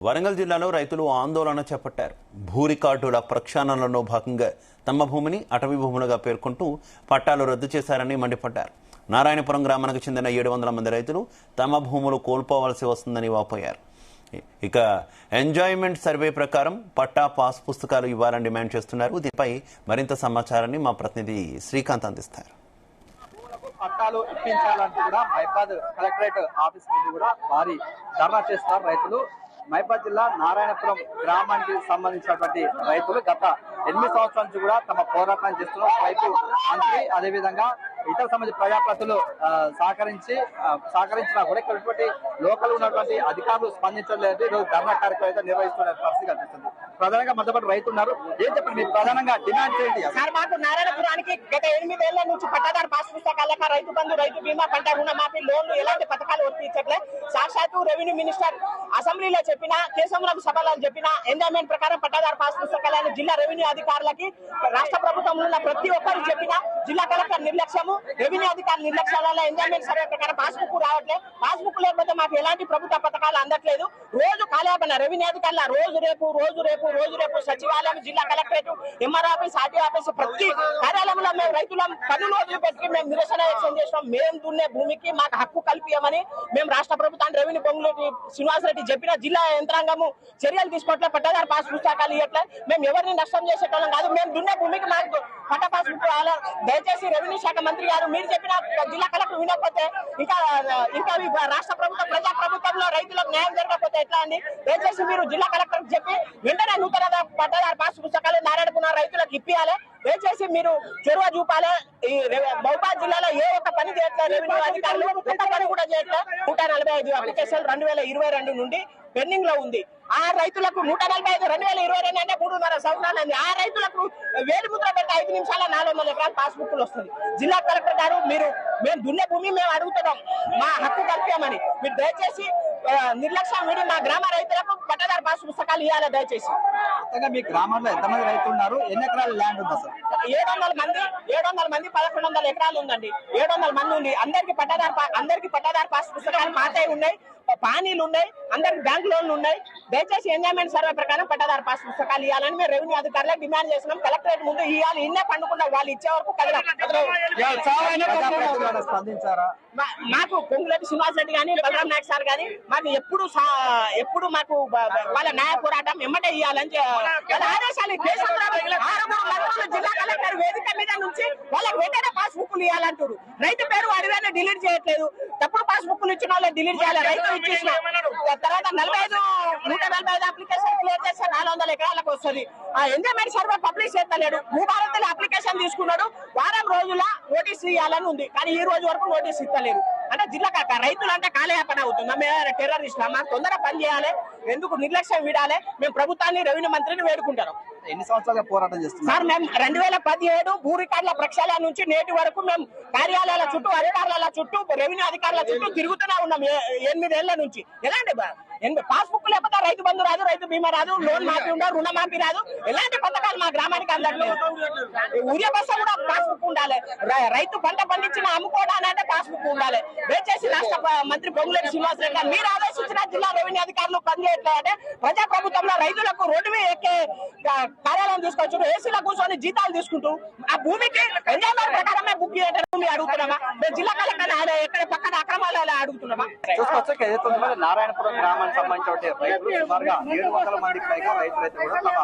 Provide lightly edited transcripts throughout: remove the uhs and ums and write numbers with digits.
వరంగల్ జిల్లాలో రైతులు ఆందోళన చేపట్టారు. భూ రికార్డుల ప్రక్షాళనలో భాగంగా తమ భూమిని అటవీ భూములుగా పేర్కొంటూ పట్టాలు రద్దు చేశారని మండిపడ్డారు. నారాయణపురం గ్రామానికి చెందిన 700 మంది రైతులు తమ భూములు కోల్పోవాల్సి వస్తుందని వాపోయారు. ఇక ఎంజాయ్మెంట్ సర్వే ప్రకారం పట్టా పాస్ పుస్తకాలు ఇవ్వాలని డిమాండ్ చేస్తున్నారు. దీనిపై మరింత సమాచారాన్ని మా ప్రతినిధి శ్రీకాంత్ అందిస్తారు. పట్టాలు ఇప్పించాలంటూ కూడా మైబాద్ కలెక్టరేట్ ఆఫీస్ నుండి కూడా భారీ ధర్నా చేస్తారు రైతులు. మైబాద్ జిల్లా నారాయణపురం గ్రామానికి సంబంధించినటువంటి రైతులు గత 8 సంవత్సరాల నుంచి కూడా తమ పోరాటం చేస్తున్నారు. రైతు మంత్రి అదేవిధంగా ఇతర సంబంధించిన ప్రజాప్రతినిధులు సహకరించినా కూడా ఇక్కడ లోకల్ ఉన్నటువంటి అధికారులు స్పందించడం లేదు. ఈరోజు ధర్నా కార్యక్రమం అయితే నిర్వహిస్తున్న పరిస్థితి కనిపిస్తుంది. ప్రధానంగా మనతో పాటు రైతు ఉన్నారు. ఏం చెప్పండి, మీరు ప్రధానంగా డిమాండ్ చేయండి. సార్, మాకు నారాయణపురానికి గత 8 ఏళ్ల నుంచి పట్టాదారు పాస్ పుస్తకాలక రైతు బంధు, రైతు బీమా, పంట రుణమాఫీ, లోన్లు ఎలాంటి పథకాలు వర్తించట్లే. సాక్షాత్తు రెవెన్యూ మినిస్టర్ అసెంబ్లీలో చెప్పిన, కేశవరావు సభలో చెప్పిన ఎంజాయ్మెంట్ ప్రకారం పట్టాదారు పాస్ పుస్తకాలను జిల్లా రెవెన్యూ అధికారులకి రాష్ట్ర ప్రభుత్వంలో ఉన్న ప్రతి ఒక్కరు చెప్పిన జిల్లా కలెక్టర్ నిర్లక్ష్యము, రెవెన్యూ అధికారుల నిర్లక్ష్యాల వల్ల ఎంజాయ్మెంట్ సర్వే ప్రకారం పాస్బుక్ రావట్లేదు. పాస్బుక్ లేకపోతే మాకు ఎలాంటి ప్రభుత్వ పథకాలు అందట్లేదు. రోజు కాలేపన రెవెన్యూ అధికారుల రోజు రేపు సచివాలయం, జిల్లా collectorate, MR office, RTO office ప్రతి కార్యాలయంలో మేము రైతుల పనులు వదిలిపెట్టి మేము నిరసన వ్యక్తం చేసినాం. మేము దున్నే భూమికి మాకు హక్కు కల్పించమని మేము రాష్ట్ర ప్రభుత్వాన్ని రెవెన్యూ పొంగులేటి శ్రీనివాసరెడ్డి చెప్పిన జిల్లా యంత్రాంగము చర్యలు తీసుకోవట్లే. పట్టాదారు పాస్ పుస్తకాలు ఇవ్వట్లే. మేము ఎవరిని నష్టం చేసేటోళ్ళం కాదు. మేము దున్నే భూమికి మాకు పట్టా పాస్ బుక్ దయచేసి రెవెన్యూ శాఖ మంత్రి గారు మీరు చెప్పిన జిల్లా కలెక్టర్ వినకపోతే ఇంకా రాష్ట్ర ప్రభుత్వం, ప్రజా ప్రభుత్వంలో రైతులకు న్యాయం జరగకపోతే ఎట్లా అండి? దయచేసి మీరు జిల్లా కలెక్టర్ చెప్పి వెంటనే నూతన పట్టాదారు పాస్ పుస్తకాలు నారాయణపురం రైతులకు ఇప్పియాలి. దయచేసి మీరు చొరవ చూపాలి. ఈ మహబూబాద్ జిల్లాలో ఏ ఒక్క పని చేయట్లేదు రెవెన్యూ అధికారులు, ఒక్క పని కూడా చేయట్లేదు. 145 అప్లికేషన్ 2022 నుండి పెండింగ్ లో ఉంది. ఆ రైతులకు 145 2022 అంటే 3.5 సంవత్సరాలు. ఆ రైతులకు వేలు ముద్ర పెట్టి 5 నిమిషాల 400 ఎకరాల పాస్బుక్లు వస్తుంది. జిల్లా కలెక్టర్ గారు మేము దున్నే భూమి మేము అడుగుతున్నాం, మా హక్కు కల్పించమని. మీరు దయచేసి నిర్లక్ష్యం వీడి మా గ్రామ రైతులకు పట్టాదారు పాస్ పుస్తకాలు ఇవ్వాలి దయచేసి. మీ గ్రామంలో ఎంతమంది రైతులు ఉన్నారు? ఎన్ని ఎకరాల ల్యాండ్ ఉంది అసలు? 700 మంది 1100 ఎకరాలు ఉందండి. 700 మంది ఉంది. అందరికి పట్టాదారు పాస్ పుస్తకాలు మాతే ఉన్నాయి, పానీలు ఉన్నాయి, అందరికి బ్యాంక్ లోన్లు ఉన్నాయి. దయచేసి ఎంజాయ్మెంట్ సర్వే ప్రకారం పట్టాదారు పాస్ పుస్తకాలు ఇవ్వాలని మేము రెవెన్యూ అధికారులకు డిమాండ్ చేస్తున్నాం. కలెక్టరేట్ ముందు ఇవ్వాలి. ఇన్నే పండుకున్న వాళ్ళు ఇచ్చే వరకు స్పందించారా? మాకు పొంగులేటి శ్రీనివాసరెడ్డి గానీ, బలరాం నాయక్ సార్ గానీ మాకు ఎప్పుడు మాకు వాళ్ళ న్యాయ పోరాటం ఎమ్మటే ఇవ్వాలని వాళ్ళ ఆదేశాలు. జిల్లా కలెక్టర్ వేదిక మీద నుంచి వాళ్ళకి వెంటనే పాస్ బుక్లు ఇవ్వాలంటారు. రైతు పేరు అడిగానే డిలీట్ చేయట్లేదు. తప్పుడు పాస్ బుక్లు ఇచ్చిన వాళ్ళని డిలీట్ చేయాలి. రైతు ఇచ్చేసిన తర్వాత 145 అప్లికేషన్ క్లియర్ చేస్తే 400 ఎకరాలకు వస్తుంది. ఆ ఎంజాయ్మెంట్ సర్వే పబ్లిష్ చేస్తలేడు. భూభారత్ అప్లికేషన్ తీసుకున్నాడు. వారం రోజుల నోటీస్ ఇవ్వాలని ఉంది, కానీ ఈ రోజు వరకు నోటీస్ ఇస్తలేరు. అంటే జిల్లా రైతులు అంటే కాలయాపన అవుతుంది. మేము టెర్రరిస్ట్ మాకు తొందర పని చేయాలి. ఎందుకు నిర్లక్ష్యం వీడాలి? మేము ప్రభుత్వాన్ని, రెవెన్యూ మంత్రిని వేడుకుంటాం. ఎన్ని సంవత్సరాలుగా పోరాటం చేస్తున్నాం సార్? మేము 2017 భూ రికార్డుల ప్రక్షాళన నుంచి నేటి వరకు మేము కార్యాలయాల చుట్టూ, అధికారుల చుట్టూ, రెవెన్యూ అధికారుల చుట్టూ తిరుగుతూనే ఉన్నాం 8 ఏళ్ల నుంచి. ఎలాంటి పాస్బుక్ లేకపోతే రైతు బంధు రాదు, రైతు బీమా రాదు, లోన్ మాఫీ ఉండదు, రుణమాఫీ రాదు. ఎలాంటి పథకాలు మా గ్రామానికి అందట్లేదు. ఉదయ బస్సు కూడా పాస్బుక్ ఉండాలి. రైతు పంట పండించిన అమ్ముకోవడానికి పాస్బుక్ ఉండాలి. దయచేసి రాష్ట్ర మంత్రి పొంగులేటి శ్రీనివాసరెడ్డి గారు మీరు ఆదేశించిన జిల్లా రెవెన్యూ అధికారులు పనిచేయట్లేదంటే ప్రజా ప్రభుత్వంలో రైతులకు రోడ్డు మీద ఎక్కే కార్యాలయం తీసుకొచ్చు, ఏసీలో కూర్చొని జీతాలు తీసుకుంటూ ఆ భూమికి ఎంజాయ్మెంట్ ప్రకారమే బుక్ చేయడం అడుగుతున్నామా? మేము జిల్లా కలెక్టర్ ఎక్కడ పక్కన అక్రమాలు అడుగుతున్నామా? చూసుకోవచ్చు ఏదైతే నారాయణపురం గ్రామానికి సంబంధించిన రైతులు సుమారుగా 700 మందికి పైగా రైతులైతే కూడా తమ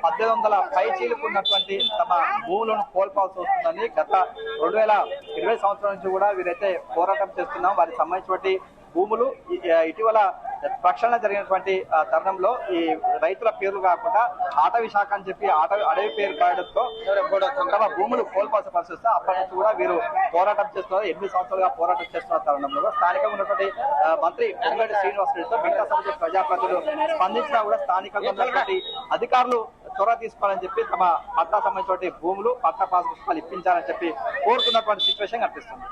1800 పైచీలకు ఉన్నటువంటి తమ భూములను కోల్పోవాల్సి వస్తుందని గత 2020 సంవత్సరం నుంచి కూడా వీరైతే పోరాటం చేస్తున్నాం. వారికి సంబంధించినటువంటి భూములు ఇటీవల ప్రక్షాళన జరిగినటువంటి తరుణంలో ఈ రైతుల పేర్లు కాకుండా అటవీ శాఖ అని చెప్పి అడవి పేరు కావడంతో తమ భూములు కోల్పోవాల్సిన పరిస్థితి వస్తే అప్పటి నుంచి కూడా వీరు పోరాటం చేస్తున్నారు. 8 సంవత్సరాలుగా పోరాటం చేస్తున్న తరుణంలో స్థానికంగా ఉన్నటువంటి మంత్రి పొంగులేటి శ్రీనివాసరెడ్డితో మిగతా సంబంధించిన ప్రజాప్రతినిధులు స్పందించినా కూడా స్థానికంగా ఉన్నటువంటి అధికారులు చొరవ తీసుకోవాలని చెప్పి తమ పట్టా సంబంధించినటువంటి భూములు, పట్టా పాస్ పుస్తకాలు ఇప్పించాలని చెప్పి కోరుతున్నటువంటి సిచ్యువేషన్ కనిపిస్తుంది.